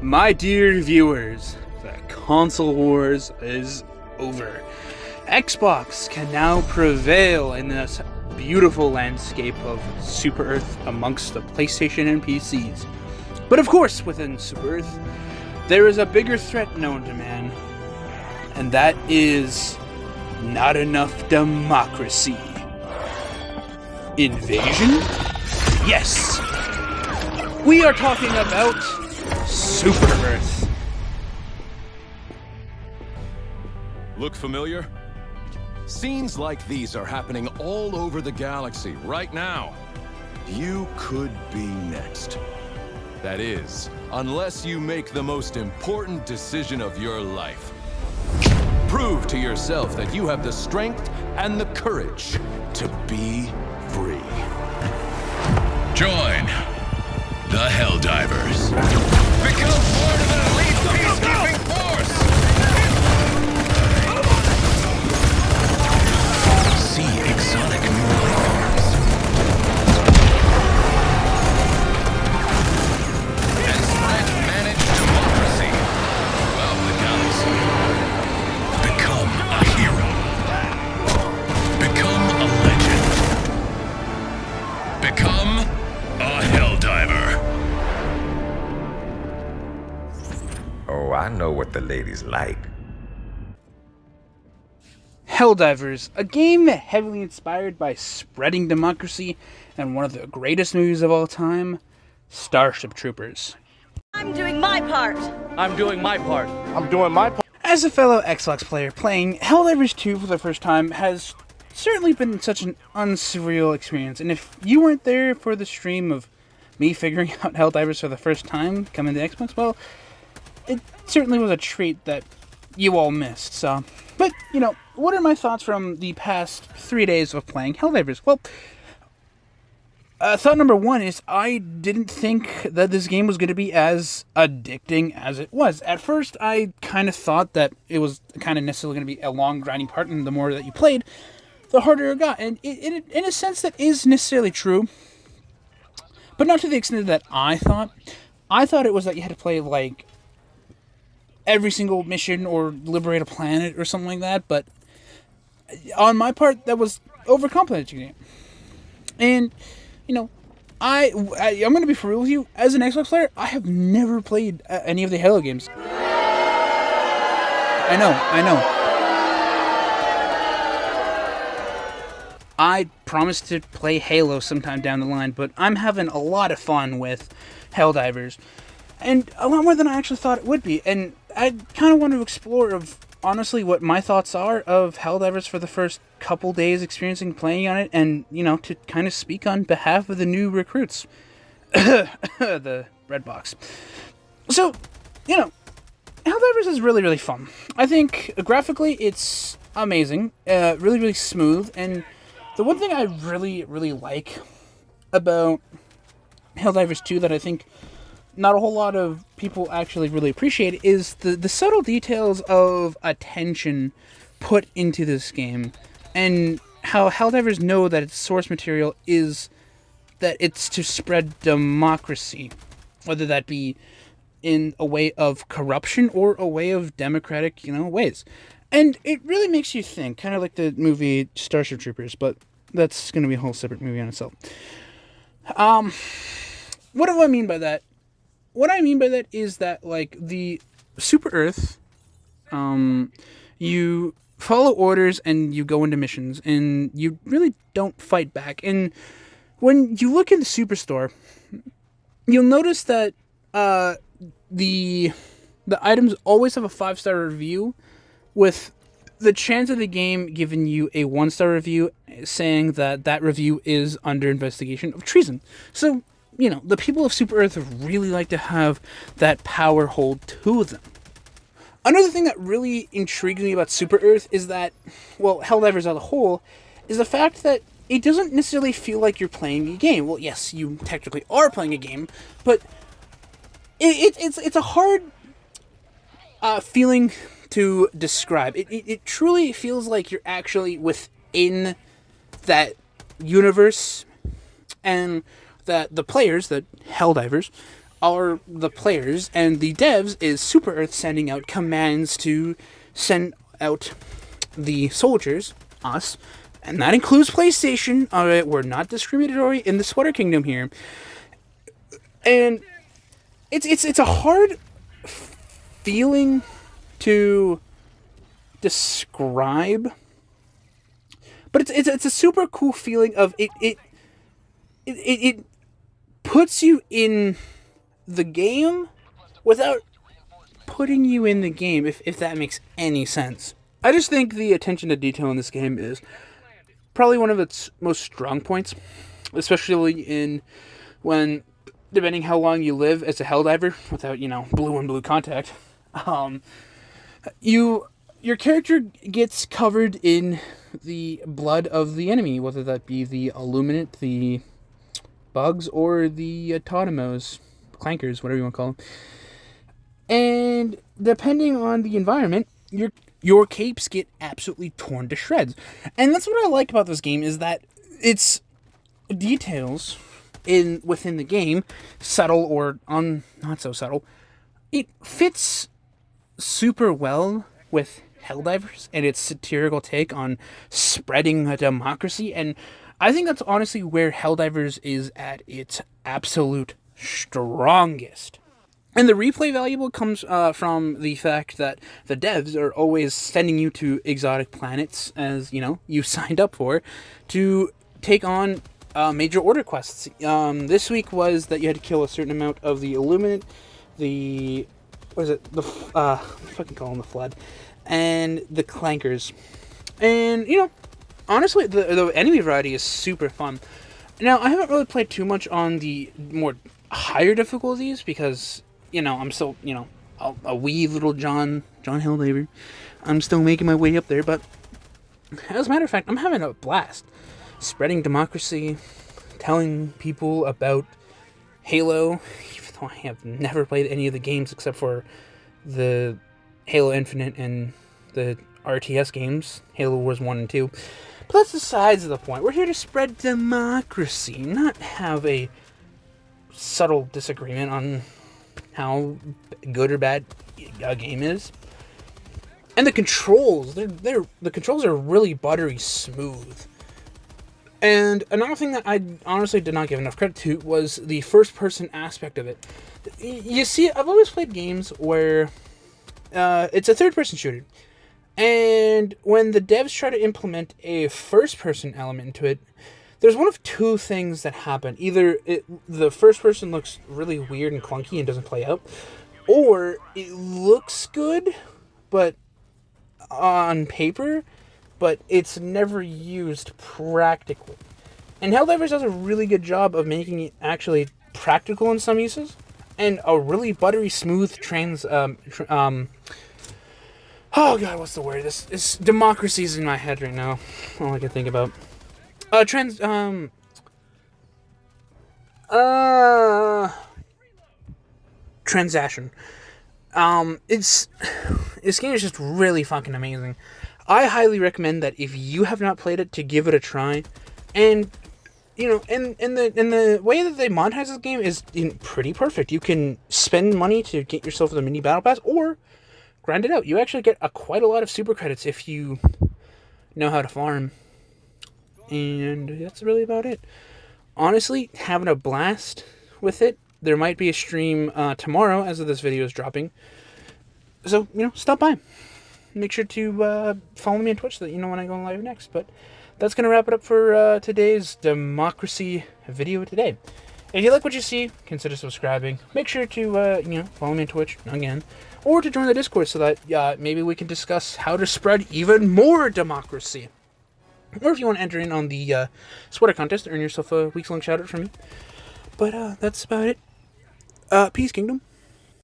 My dear viewers, the console wars is over. Xbox can now prevail in this beautiful landscape of Super Earth amongst the PlayStation and PCs. But of course, within Super Earth, there is a bigger threat known to man, and that is not enough democracy. Invasion? Yes! We are talking about Super Earth. Look familiar? Scenes like these are happening all over the galaxy right now. You could be next. That is, unless you make the most important decision of your life. Prove to yourself that you have the strength and the courage to be free. Join the Helldivers. Become part of an elite peacekeeping force! See exotic new life forms. And spread managed democracy throughout the galaxy. Become a hero. Become a legend. Become a Helldiver. Oh, I know what the ladies like. Helldivers, a game heavily inspired by spreading democracy and one of the greatest movies of all time, Starship Troopers. I'm doing my part. I'm doing my part. I'm doing my part. As a fellow Xbox player, playing Helldivers 2 for the first time has certainly been such an unsurreal experience, and if you weren't there for the stream of me figuring out Helldivers for the first time coming to Xbox, well, it certainly was a treat that you all missed, so... But, you know, what are my thoughts from the past 3 days of playing Helldivers? Well, thought number one is I didn't think that this game was going to be as addicting as it was. At first, I kind of thought that it was kind of necessarily going to be a long, grinding part, and the more that you played, the harder it got. And it, in a sense, that is necessarily true, but not to the extent that I thought. I thought it was that you had to play, like, every single mission or liberate a planet or something like that, but on my part, that was overcomplicating it. And, you know, I'm going to be for real with you, as an Xbox player, I have never played any of the Halo games. I know. I promised to play Halo sometime down the line, but I'm having a lot of fun with Helldivers. And a lot more than I actually thought it would be. And I kind of want to explore honestly what my thoughts are of Helldivers for the first couple days experiencing playing on it, and, you know, to kind of speak on behalf of the new recruits. The red box. So, you know, Helldivers is really, really fun. I think graphically it's amazing, really, really smooth, and the one thing I really, really like about Helldivers 2 that I think not a whole lot of people actually really appreciate is the subtle details of attention put into this game, and how Helldivers know that its source material is that it's to spread democracy, whether that be in a way of corruption or a way of democratic, ways. And it really makes you think, kind of like the movie Starship Troopers, but that's going to be a whole separate movie on itself. What do I mean by that? What I mean by that is that, like, the Super Earth, you follow orders and you go into missions, and you really don't fight back. And when you look in the Superstore, you'll notice that the items always have a 5-star review, with the chance of the game giving you a 1-star review saying that review is under investigation of treason. So, the people of Super Earth really like to have that power hold to them. Another thing that really intrigues me about Super Earth is that, well, Helldivers as a whole, is the fact that it doesn't necessarily feel like you're playing a game. Well, yes, you technically are playing a game, but it's a hard feeling to describe. It truly feels like you're actually within that universe, and that the players, the Helldivers, are the players, and the devs is Super Earth sending out commands to send out the soldiers, us, and that includes PlayStation. Alright, we're not discriminatory in the Sweater Kingdom here. And it's a hard feeling to describe, but it's a super cool feeling of it puts you in the game without putting you in the game, if that makes any sense. I just think the attention to detail in this game is probably one of its most strong points, especially when depending how long you live as a Helldiver without, blue and blue contact. Your character gets covered in the blood of the enemy, whether that be the Illuminate, the bugs, or the Autonomos, clankers, whatever you want to call them. And depending on the environment, your capes get absolutely torn to shreds. And that's what I like about this game, is that its details within the game, subtle or not so subtle, it fits super well with Helldivers and its satirical take on spreading a democracy. And I think that's honestly where Helldivers is at its absolute strongest. And the replay value comes from the fact that the devs are always sending you to exotic planets, as you signed up for, to take on major order quests. This week was that you had to kill a certain amount of the Illuminate, the fucking call them the Flood, and the Clankers. And honestly, the enemy variety is super fun. Now, I haven't really played too much on the more higher difficulties because I'm still, a wee little John Helldiver. I'm still making my way up there, but as a matter of fact, I'm having a blast. Spreading democracy, telling people about Halo, even though I have never played any of the games except for the Halo Infinite and the RTS games, Halo Wars 1 and 2. But that's besides the point. We're here to spread democracy, not have a subtle disagreement on how good or bad a game is. And the controls, the controls are really buttery smooth. And another thing that I honestly did not give enough credit to was the first-person aspect of it. You see, I've always played games where it's a third-person shooter. And when the devs try to implement a first-person element into it, there's one of two things that happen. Either the first person looks really weird and clunky and doesn't play out, or it looks good, but on paper, but it's never used practically. And Helldivers does a really good job of making it actually practical in some uses, and a really buttery smooth oh god, what's the word? This democracy's in my head right now. All I can think about. Transaction. This game is just really fucking amazing. I highly recommend that if you have not played it, to give it a try. And and the way that they monetize this game is pretty perfect. You can spend money to get yourself the mini battle pass, or grind it out. You actually get quite a lot of super credits if you know how to farm. And that's really about it. Honestly, having a blast with it. There might be a stream tomorrow as this video is dropping. So, stop by. Make sure to follow me on Twitch so that you know when I go live next. But that's going to wrap it up for today's Democracy video today. If you like what you see, consider subscribing. Make sure to, follow me on Twitch again. Or to join the Discord so that maybe we can discuss how to spread even more democracy. Or if you want to enter in on the sweater contest, earn yourself a weeks-long shout-out from me. But that's about it. Peace, Kingdom.